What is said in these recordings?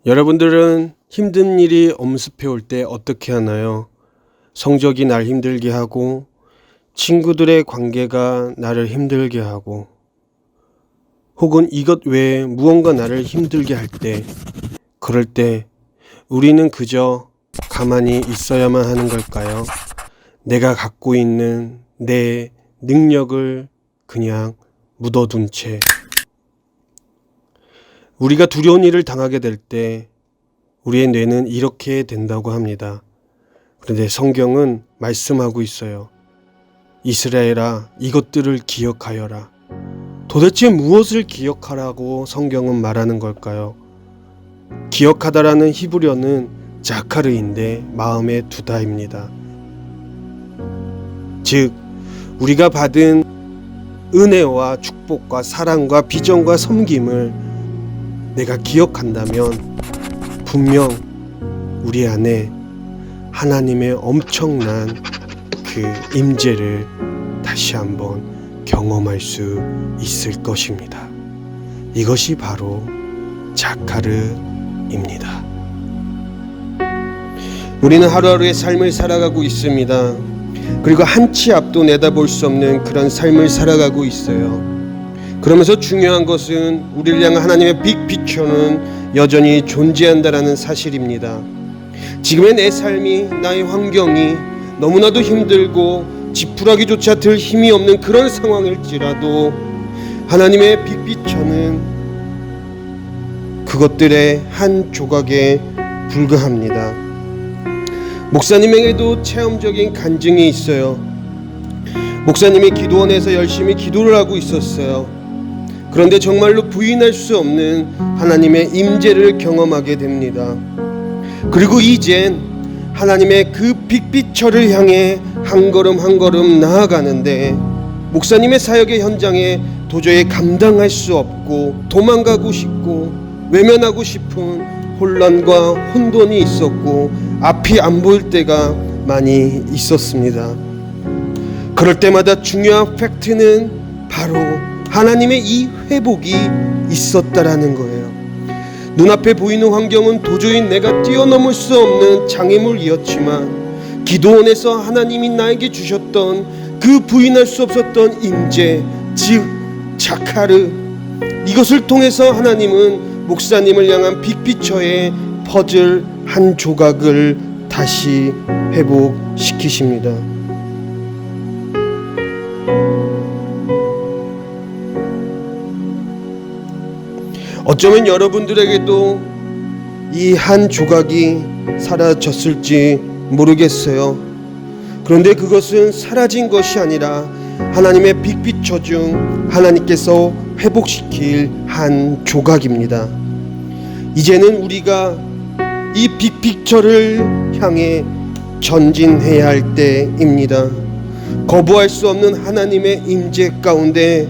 여러분들은 힘든 일이 엄습해 올 때 어떻게 하나요? 성적이 날 힘들게 하고, 친구들의 관계가 나를 힘들게 하고, 혹은 이것 외에 무언가 나를 힘들게 할 때, 그럴 때 우리는 그저 가만히 있어야만 하는 걸까요? 내가 갖고 있는 내 능력을 그냥 묻어둔 채. 우리가 두려운 일을 당하게 될 때 우리의 뇌는 이렇게 된다고 합니다. 그런데 성경은 말씀하고 있어요. 이스라엘아, 이것들을 기억하여라. 도대체 무엇을 기억하라고 성경은 말하는 걸까요? 기억하다라는 히브리어는 자카르인데 마음에 두다입니다. 즉, 우리가 받은 은혜와 축복과 사랑과 비전과 섬김을 내가 기억한다면 분명 우리 안에 하나님의 엄청난 그 임재를 다시 한번 경험할 수 있을 것입니다. 이것이 바로 자카르입니다. 우리는 하루하루의 삶을 살아가고 있습니다. 그리고 한치 앞도 내다볼 수 없는 그런 삶을 살아가고 있어요. 그러면서 중요한 것은 우리를 향한 하나님의 빅피처는 여전히 존재한다라는 사실입니다. 지금의 내 삶이, 나의 환경이 너무나도 힘들고 지푸라기조차 들 힘이 없는 그런 상황일지라도 하나님의 빅피처는 그것들의 한 조각에 불과합니다. 목사님에게도 체험적인 간증이 있어요. 목사님이 기도원에서 열심히 기도를 하고 있었어요. 그런데 정말로 부인할 수 없는 하나님의 임재를 경험하게 됩니다. 그리고 이젠 하나님의 그 빅피처를 향해 한 걸음 한 걸음 나아가는데 목사님의 사역의 현장에 도저히 감당할 수 없고 도망가고 싶고 외면하고 싶은 혼란과 혼돈이 있었고 앞이 안 보일 때가 많이 있었습니다. 그럴 때마다 중요한 팩트는 바로 하나님의 이 회복이 있었다라는 거예요. 눈앞에 보이는 환경은 도저히 내가 뛰어넘을 수 없는 장애물이었지만 기도원에서 하나님이 나에게 주셨던 그 부인할 수 없었던 임재, 즉 자카르, 이것을 통해서 하나님은 목사님을 향한 빅피처의 퍼즐 한 조각을 다시 회복시키십니다. 어쩌면 여러분들에게도 이 한 조각이 사라졌을지 모르겠어요. 그런데 그것은 사라진 것이 아니라 하나님의 빅피처 중 하나님께서 회복시킬 한 조각입니다. 이제는 우리가 이 빅피처를 향해 전진해야 할 때입니다. 거부할 수 없는 하나님의 임재 가운데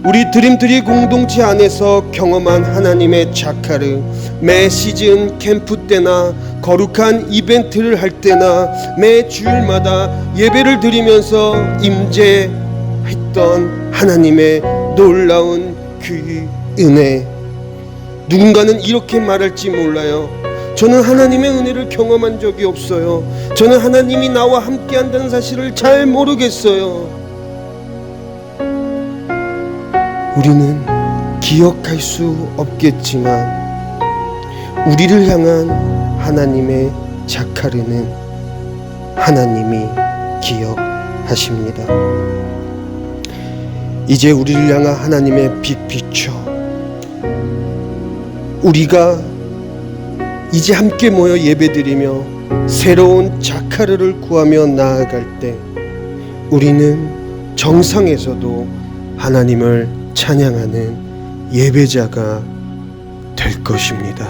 우리 드림트리 공동체 안에서 경험한 하나님의 자카르, 매 시즌 캠프 때나 거룩한 이벤트를 할 때나 매 주일마다 예배를 드리면서 임재했던 하나님의 놀라운 그 은혜. 누군가는 이렇게 말할지 몰라요. 저는 하나님의 은혜를 경험한 적이 없어요. 저는 하나님이 나와 함께 한다는 사실을 잘 모르겠어요. 우리는 기억할 수 없겠지만 우리를 향한 하나님의 자카르는 하나님이 기억하십니다. 이제 우리를 향한 하나님의 빅피처, 우리가 이제 함께 모여 예배드리며 새로운 자카르를 구하며 나아갈 때 우리는 정상에서도 하나님을 찬양하는 예배자가 될 것입니다.